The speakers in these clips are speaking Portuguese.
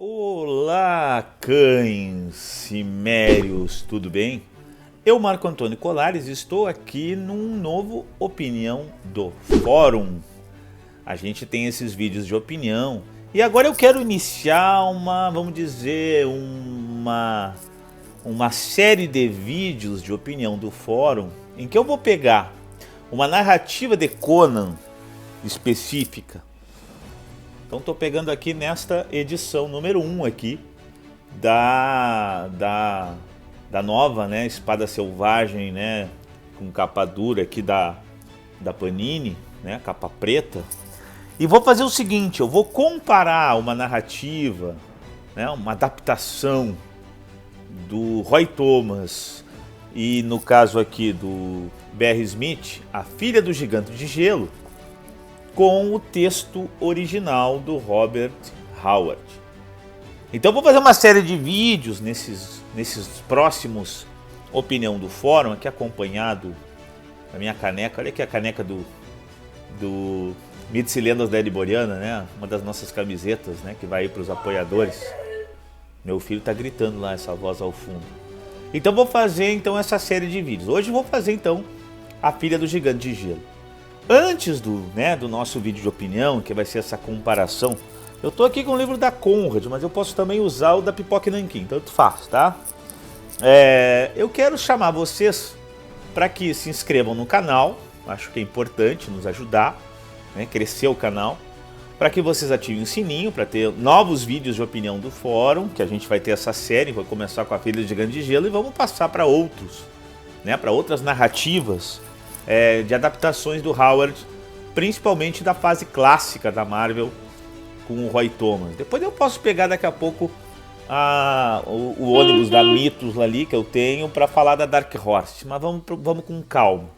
Olá, cães cimérios, tudo bem? Eu, Marco Antônio Colares, estou aqui num novo Opinião do Fórum. A gente tem esses vídeos de opinião e agora eu quero iniciar vamos dizer, uma série de vídeos de opinião do Fórum em que eu vou pegar uma narrativa de Conan específica. Então estou pegando aqui nesta edição número 1 aqui da nova, né, Espada Selvagem, né, com capa dura aqui da Panini, né, capa preta. E vou fazer o seguinte, eu vou comparar uma narrativa, né, uma adaptação do Roy Thomas e no caso aqui do B.R. Smith, A Filha do Gigante de Gelo, com o texto original do Robert Howard. Então vou fazer uma série de vídeos nesses próximos Opinião do Fórum, aqui acompanhado da minha caneca. Olha aqui a caneca do Mitos e Lendas da Ereboriana, né? Uma das nossas camisetas, né? Que vai aí para os apoiadores. Meu filho está gritando lá, essa voz ao fundo. Então vou fazer então essa série de vídeos. Hoje vou fazer então A Filha do Gigante de Gelo. Antes do nosso vídeo de opinião, que vai ser essa comparação, eu tô aqui com o livro da Conrad, mas eu posso também usar o da Pipoca e Nanquim, tanto faz, tá? Eu quero chamar vocês para que se inscrevam no canal, acho que é importante nos ajudar, né, crescer o canal, para que vocês ativem o sininho para ter novos vídeos de opinião do fórum, que a gente vai ter essa série, vai começar com A Filha do Gigante de Gelo e vamos passar para outros, né, para outras narrativas de adaptações do Howard, principalmente da fase clássica da Marvel com o Roy Thomas. Depois eu posso pegar daqui a pouco o ônibus da Mitos ali que eu tenho para falar da Dark Horse, mas vamos com calma.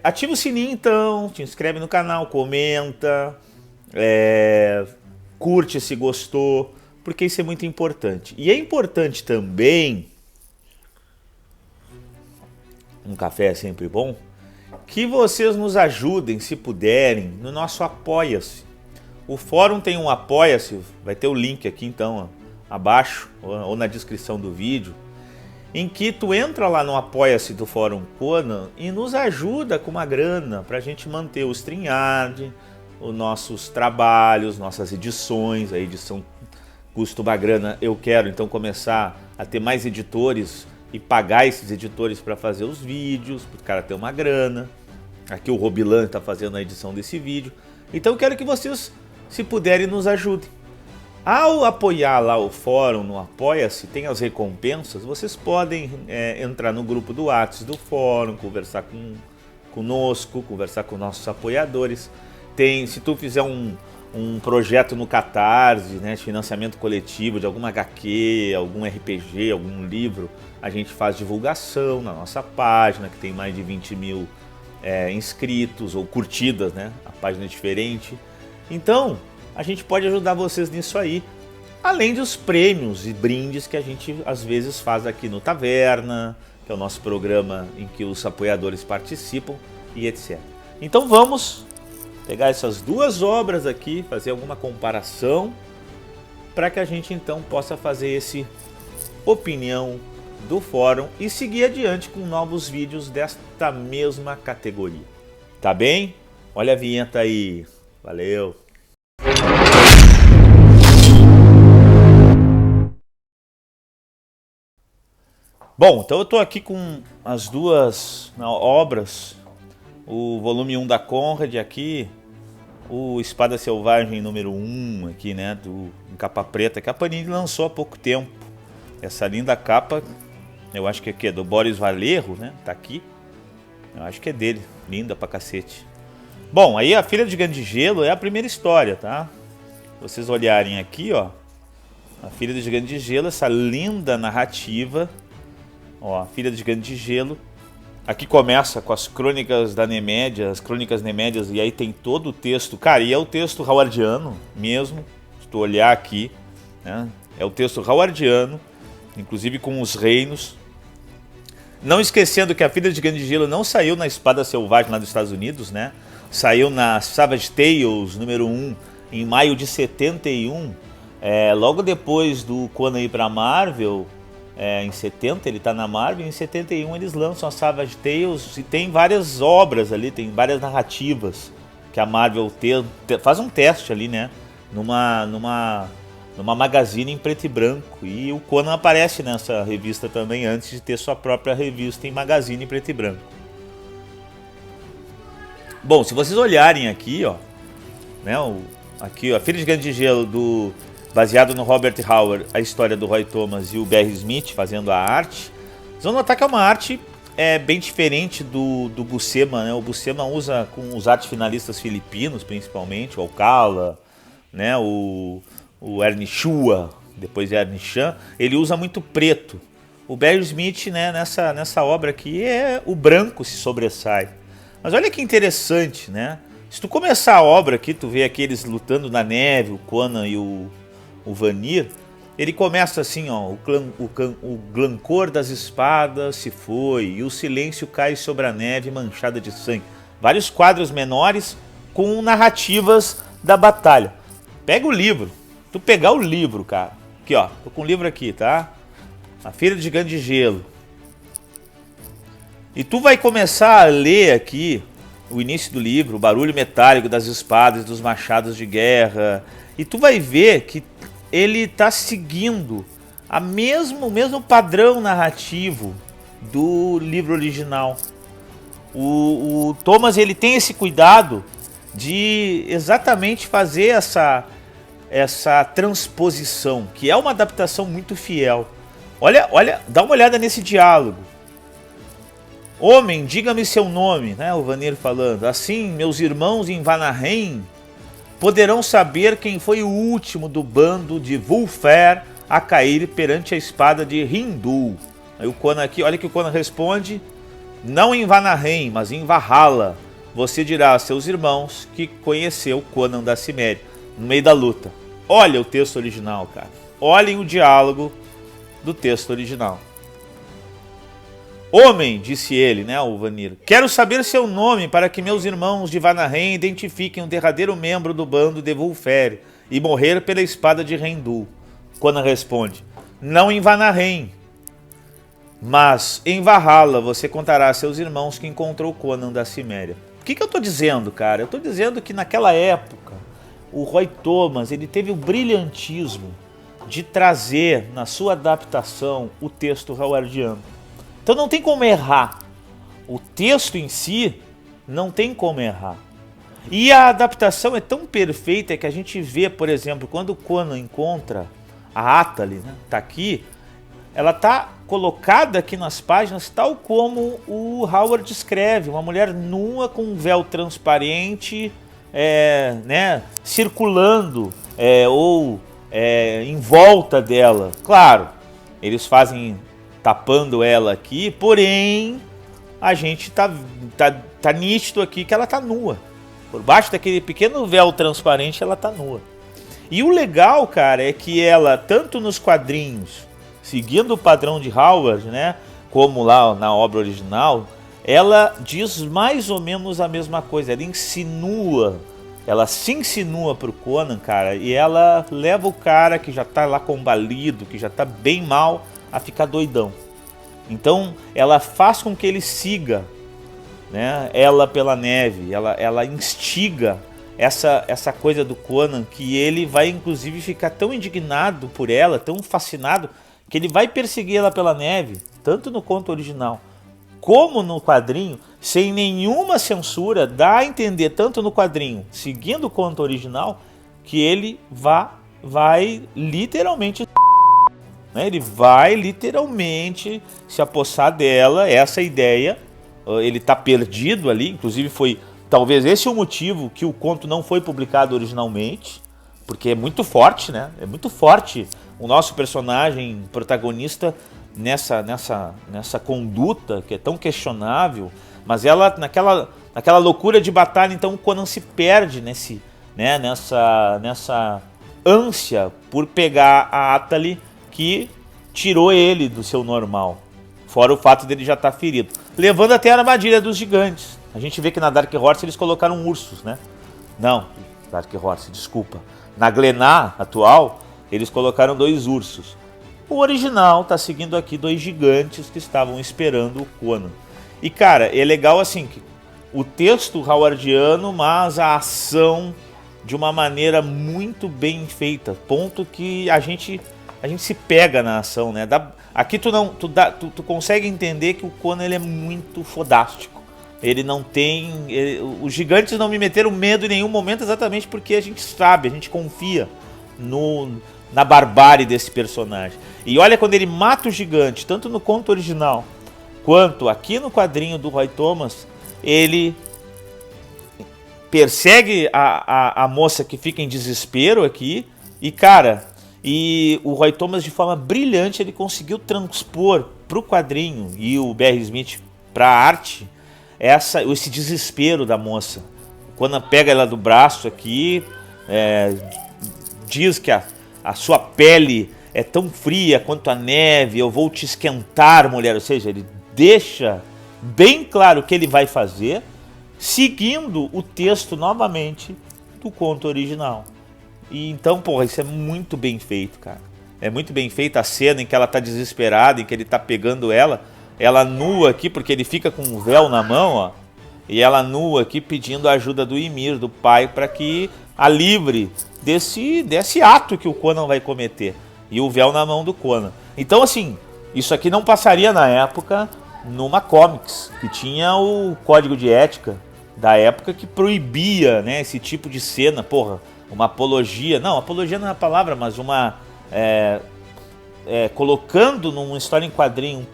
Ativa o sininho então, te inscreve no canal, comenta, curte se gostou, porque isso é muito importante. E é importante também, um café é sempre bom, que vocês nos ajudem, se puderem, no nosso Apoia-se. O fórum tem um Apoia-se, vai ter o link aqui então, ó, abaixo, ou na descrição do vídeo, em que tu entra lá no Apoia-se do Fórum Conan e nos ajuda com uma grana para a gente manter o StreamYard, os nossos trabalhos, nossas edições. A edição custa uma grana, eu quero então começar a ter mais editores e pagar esses editores para fazer os vídeos, para o cara ter uma grana. Aqui o Robilan está fazendo a edição desse vídeo. Então eu quero que vocês, se puderem, nos ajudem. Ao apoiar lá o fórum no Apoia-se, tem as recompensas, vocês podem entrar no grupo do WhatsApp do fórum, conversar conosco, conversar com nossos apoiadores. Se tu fizer um projeto no Catarse, né, de financiamento coletivo de alguma HQ, algum RPG, algum livro, a gente faz divulgação na nossa página, que tem mais de 20 mil inscritos ou curtidas, né? A página é diferente. Então, a gente pode ajudar vocês nisso aí, além dos prêmios e brindes que a gente às vezes faz aqui no Taverna, que é o nosso programa em que os apoiadores participam e etc. Então vamos pegar essas duas obras aqui, fazer alguma comparação, para que a gente então possa fazer esse opinião do fórum e seguir adiante com novos vídeos desta mesma categoria. Tá bem? Olha a vinheta aí. Valeu! Bom, então eu tô aqui com as duas obras, o volume 1 da Conrad aqui, o Espada Selvagem número 1 aqui, né, em capa preta, que a Panini lançou há pouco tempo. Essa linda capa, eu acho que é do Boris Vallejo, né, tá aqui. Eu acho que é dele, linda pra cacete. Bom, aí A Filha do Gigante de Gelo é a primeira história, tá? Se vocês olharem aqui, ó, A Filha do Gigante de Gelo, essa linda narrativa, ó, A Filha do Gigante de Gelo. Aqui começa com as crônicas da Nemédia, as crônicas Nemédias, e aí tem todo o texto. Cara, e é o texto howardiano mesmo, se tu olhar aqui, né? É o texto howardiano, inclusive com os reinos. Não esquecendo que A Filha do Gigante de Gelo não saiu na Espada Selvagem lá dos Estados Unidos, né? Saiu na Savage Tales número 1 em maio de 71. Logo depois do Conan ir pra Marvel, em 70 ele tá na Marvel, em 71 eles lançam a Savage Tales e tem várias obras ali, tem várias narrativas que a Marvel faz um teste ali, né? Numa magazine em preto e branco. E o Conan aparece nessa revista também, antes de ter sua própria revista em magazine em preto e branco. Bom, se vocês olharem aqui, ó, né, aqui, ó, Filho de Gigante de Gelo, baseado no Robert Howard, a história do Roy Thomas e o Barry Smith fazendo a arte, vocês vão notar que é uma arte bem diferente do Buscema, né? O Buscema usa com os artes finalistas filipinos, principalmente, o Alcala, né, o Ernie Chua, depois Ernie Chan, ele usa muito preto. O Barry Smith, né, nessa obra aqui, o branco se sobressai. Mas olha que interessante, né? Se tu começar a obra aqui, tu vê aqueles lutando na neve, o Conan e o Vanir, ele começa assim, ó, o glancor das espadas se foi e o silêncio cai sobre a neve manchada de sangue. Vários quadros menores com narrativas da batalha. Pega o livro. Tu pegar o livro, cara. Aqui, ó. Tô com o livro aqui, tá? A Filha de Gigante de Gelo. E tu vai começar a ler aqui o início do livro, o barulho metálico das espadas, dos machados de guerra. E tu vai ver que ele tá seguindo o mesmo padrão narrativo do livro original. O Thomas, ele tem esse cuidado de exatamente fazer essa transposição, que é uma adaptação muito fiel. Olha, dá uma olhada nesse diálogo. Homem, diga-me seu nome, né? O Vanir falando. Assim, meus irmãos em Vanaheim poderão saber quem foi o último do bando de Wulfhere a cair perante a espada de Hindu. Aí o Conan aqui, olha que o Conan responde: não em Vanaheim, mas em Valhalla. Você dirá a seus irmãos que conheceu Conan da Ciméria no meio da luta. Olha o texto original, cara. Olhem o diálogo do texto original. Homem, disse ele, né, o Vanir, quero saber seu nome para que meus irmãos de Vanaheim identifiquem o derradeiro membro do bando de Wulfhere e morrer pela espada de Rendul. Conan responde: não em Vanaheim, mas em Valhalla você contará a seus irmãos que encontrou Conan da Ciméria. O que eu estou dizendo, cara? Eu estou dizendo que naquela época o Roy Thomas, ele teve o brilhantismo de trazer na sua adaptação o texto howardiano. Então não tem como errar. O texto em si não tem como errar. E a adaptação é tão perfeita que a gente vê, por exemplo, quando o Conan encontra a Atali, né, tá aqui, ela tá colocada aqui nas páginas tal como o Howard escreve, uma mulher nua com um véu transparente, né, circulando em volta dela. Claro, eles fazem tapando ela aqui, porém a gente tá nítido aqui que ela tá nua. Por baixo daquele pequeno véu transparente ela tá nua. E o legal, cara, é que ela, tanto nos quadrinhos, seguindo o padrão de Howard, né, como lá na obra original, ela diz mais ou menos a mesma coisa. Ela se insinua pro Conan, cara, e ela leva o cara que já tá lá combalido, que já tá bem mal, a ficar doidão. Então ela faz com que ele siga, né, ela pela neve, ela instiga essa coisa do Conan, que ele vai inclusive ficar tão indignado por ela, tão fascinado, que ele vai perseguir ela pela neve, tanto no conto original como no quadrinho, sem nenhuma censura. Dá a entender, tanto no quadrinho, seguindo o conto original, que ele vai literalmente, né, ele vai literalmente se apossar dela. Essa ideia, ele tá perdido ali, inclusive foi talvez esse o motivo que o conto não foi publicado originalmente, porque é muito forte, né? É muito forte o nosso personagem protagonista nessa conduta que é tão questionável, mas ela naquela loucura de batalha, então o Conan se perde nessa ânsia por pegar a Atali, que tirou ele do seu normal, fora o fato dele já estar ferido, levando até a armadilha dos gigantes. A gente vê que na Dark Horse eles colocaram ursos, né? Não, Dark Horse, desculpa. Na Glennar atual, eles colocaram 2 ursos. O original tá seguindo aqui 2 gigantes que estavam esperando o Conan. E cara, é legal assim, que o texto howardiano, mas a ação de uma maneira muito bem feita. Ponto que a gente se pega na ação, né? Aqui tu consegue entender que o Conan ele é muito fodástico. Ele não tem... os gigantes não me meteram medo em nenhum momento exatamente porque a gente sabe, a gente confia na barbárie desse personagem. E olha quando ele mata o gigante, tanto no conto original quanto aqui no quadrinho do Roy Thomas, ele persegue a moça que fica em desespero aqui. E cara, o Roy Thomas de forma brilhante ele conseguiu transpor para o quadrinho e o B.R. Smith para a arte esse desespero da moça. Quando pega ela do braço aqui, diz que a sua pele é tão fria quanto a neve, eu vou te esquentar, mulher. Ou seja, ele deixa bem claro o que ele vai fazer, seguindo o texto novamente do conto original. E então, porra, isso é muito bem feito, cara. É muito bem feita a cena em que ela tá desesperada, em que ele tá pegando ela nua aqui, porque ele fica com um véu na mão, ó. E ela nua aqui pedindo a ajuda do Ymir, do pai, para que a livre desse ato que o Conan vai cometer. E o véu na mão do Conan. Então, assim, isso aqui não passaria na época numa comics, que tinha o código de ética da época que proibia, né, esse tipo de cena, porra, uma apologia, não, apologia não é a palavra, mas uma, colocando numa história em quadrinho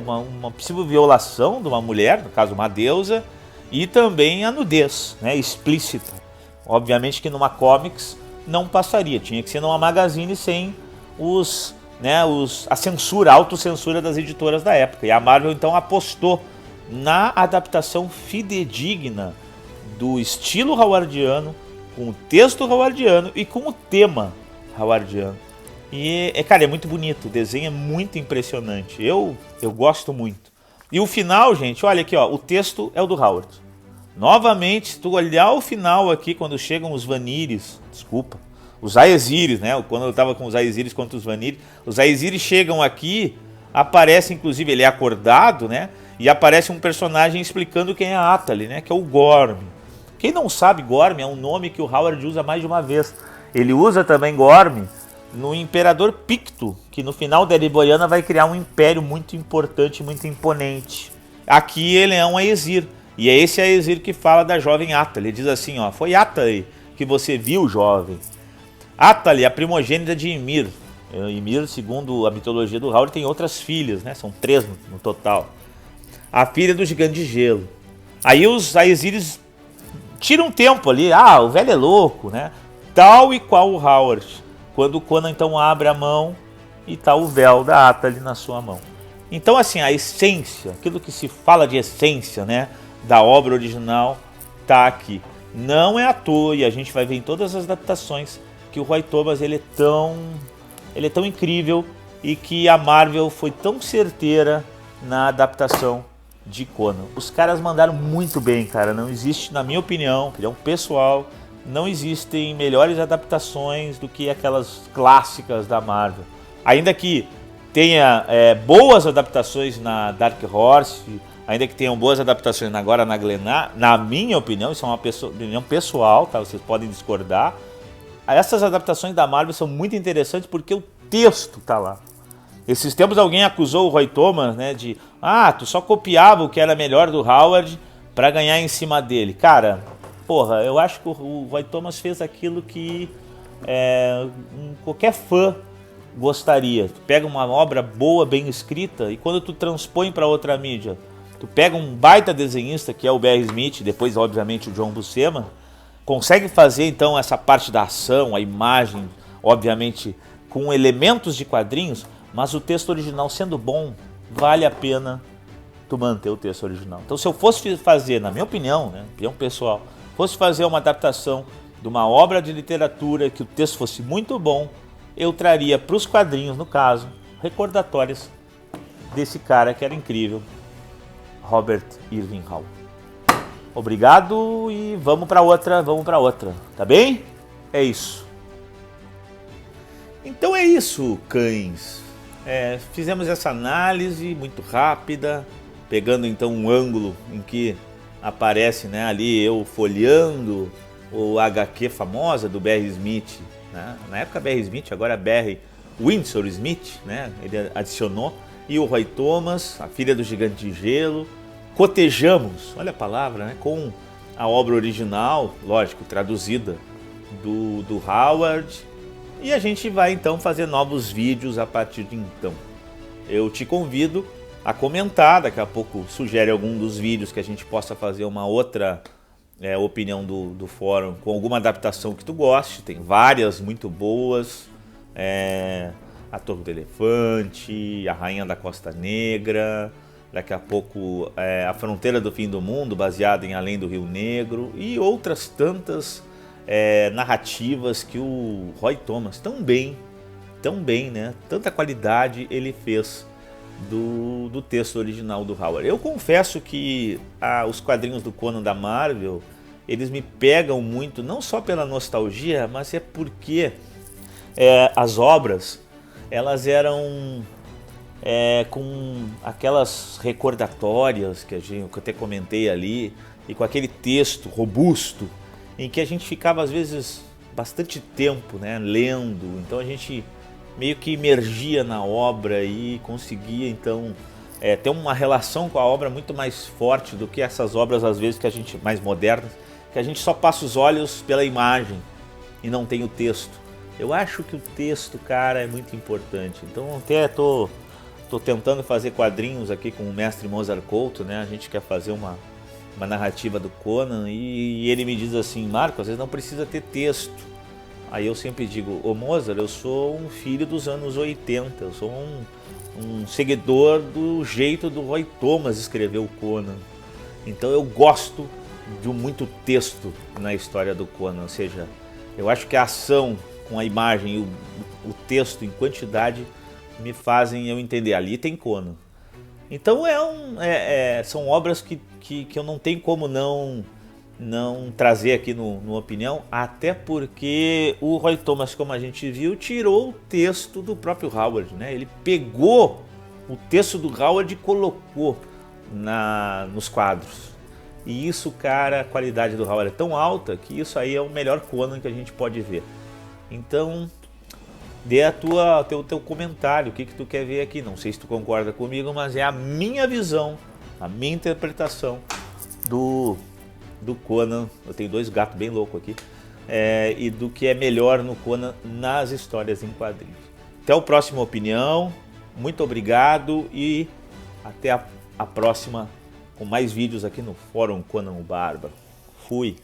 uma possível violação de uma mulher, no caso uma deusa, e também a nudez, né, explícita. Obviamente que numa comics não passaria, tinha que ser numa magazine sem a censura, a autocensura das editoras da época. E a Marvel então apostou na adaptação fidedigna do estilo howardiano, com o texto howardiano e com o tema howardiano. E, cara, é muito bonito, o desenho é muito impressionante, eu gosto muito. E o final, gente, olha aqui, ó, o texto é o do Howard. Novamente, se tu olhar o final aqui, quando chegam os Vanires, os Aesiris, né? Quando eu tava com os Aesiris contra os Vanires, os Aesiris chegam aqui, aparece, inclusive, ele é acordado, né? E aparece um personagem explicando quem é a Atali, né? Que é o Gorm. Quem não sabe, Gorm é um nome que o Howard usa mais de uma vez. Ele usa também Gorm no Imperador Picto, que no final da Era Boreana vai criar um império muito importante, muito imponente. Aqui ele é um Aesir. E é esse Aesir que fala da jovem Atali. Ele diz assim, ó, foi Atali que você viu, jovem. Atali, a primogênita de Ymir. Ymir, segundo a mitologia do Howard, tem outras filhas, né? São 3 no total. A filha do gigante de gelo. Aí os Aesiris tiram um tempo ali. Ah, o velho é louco, né? Tal e qual o Howard. Quando o Conan então abre a mão e tá o véu da Atali na sua mão. Então, assim, a essência, aquilo que se fala de essência, né, da obra original, tá aqui. Não é à toa, e a gente vai ver em todas as adaptações, que o Roy Thomas ele é tão incrível e que a Marvel foi tão certeira na adaptação de Conan. Os caras mandaram muito bem, cara. Não existe, na minha opinião pessoal, não existem melhores adaptações do que aquelas clássicas da Marvel. Ainda que tenha boas adaptações na Dark Horse, ainda que tenham boas adaptações agora na Glennar, na minha opinião, isso é uma opinião pessoal, tá? Vocês podem discordar. Essas adaptações da Marvel são muito interessantes porque o texto tá lá. Esses tempos alguém acusou o Roy Thomas, né, de tu só copiava o que era melhor do Howard para ganhar em cima dele. Cara, porra, eu acho que o Roy Thomas fez aquilo que qualquer fã gostaria. Tu pega uma obra boa, bem escrita, e quando tu transpõe para outra mídia, tu pega um baita desenhista que é o B.R. Smith, depois obviamente o John Buscema, consegue fazer então essa parte da ação, a imagem, obviamente com elementos de quadrinhos, mas o texto original sendo bom, vale a pena tu manter o texto original. Então se eu fosse fazer, na minha opinião, né, opinião pessoal, fosse fazer uma adaptação de uma obra de literatura que o texto fosse muito bom, eu traria para os quadrinhos, no caso, recordatórios desse cara que era incrível, Robert Irving Howe. Obrigado e vamos para outra, tá bem? É isso. Então é isso, cães. Fizemos essa análise muito rápida, pegando então um ângulo em que aparece, né, ali eu folheando o HQ famosa do B.R. Smith, né? Na época B.R. Smith, agora B.R. Windsor Smith, né? Ele adicionou, e o Roy Thomas, a filha do Gigante de Gelo. Cotejamos, olha a palavra, né, com a obra original, lógico, traduzida do Howard, e a gente vai então fazer novos vídeos a partir de então. Eu te convido a comentar, daqui a pouco sugere algum dos vídeos que a gente possa fazer uma outra opinião do fórum com alguma adaptação que tu goste. Tem várias muito boas, A Torre do Elefante, A Rainha da Costa Negra, daqui a pouco A Fronteira do Fim do Mundo, baseada em Além do Rio Negro, e outras tantas narrativas que o Roy Thomas tão bem, né, tanta qualidade ele fez do texto original do Howard. Eu confesso que os quadrinhos do Conan da Marvel, eles me pegam muito, não só pela nostalgia, mas é porque as obras, elas eram com aquelas recordatórias que eu até comentei ali, e com aquele texto robusto, em que a gente ficava às vezes bastante tempo, né, lendo. Então a gente meio que imergia na obra e conseguia então ter uma relação com a obra muito mais forte do que essas obras às vezes que a gente, mais modernas, que a gente só passa os olhos pela imagem e não tem o texto. Eu acho que o texto, cara, é muito importante. Então até tô tentando fazer quadrinhos aqui com o mestre Mozart Couto, né? A gente quer fazer uma narrativa do Conan, e ele me diz assim: Marco, às vezes não precisa ter texto. Aí eu sempre digo: ô Mozart, eu sou um filho dos anos 80, eu sou um seguidor do jeito do Roy Thomas escrever o Conan. Então eu gosto de muito texto na história do Conan, ou seja, eu acho que a ação com a imagem e o texto em quantidade me fazem eu entender, ali tem Conan. Então são obras que eu não tenho como não trazer aqui no Opinião, até porque o Roy Thomas, como a gente viu, tirou o texto do próprio Howard, né? Ele pegou o texto do Howard e colocou nos quadros. E isso, cara, a qualidade do Howard é tão alta que isso aí é o melhor Conan que a gente pode ver. Então, dê teu comentário, o que tu quer ver aqui. Não sei se tu concorda comigo, mas é a minha visão, a minha interpretação do Conan. Eu tenho dois gatos bem loucos aqui. E do que é melhor no Conan nas histórias em quadrinhos. Até o próximo Opinião. Muito obrigado e até a próxima com mais vídeos aqui no Fórum Conan o Bárbaro. Fui!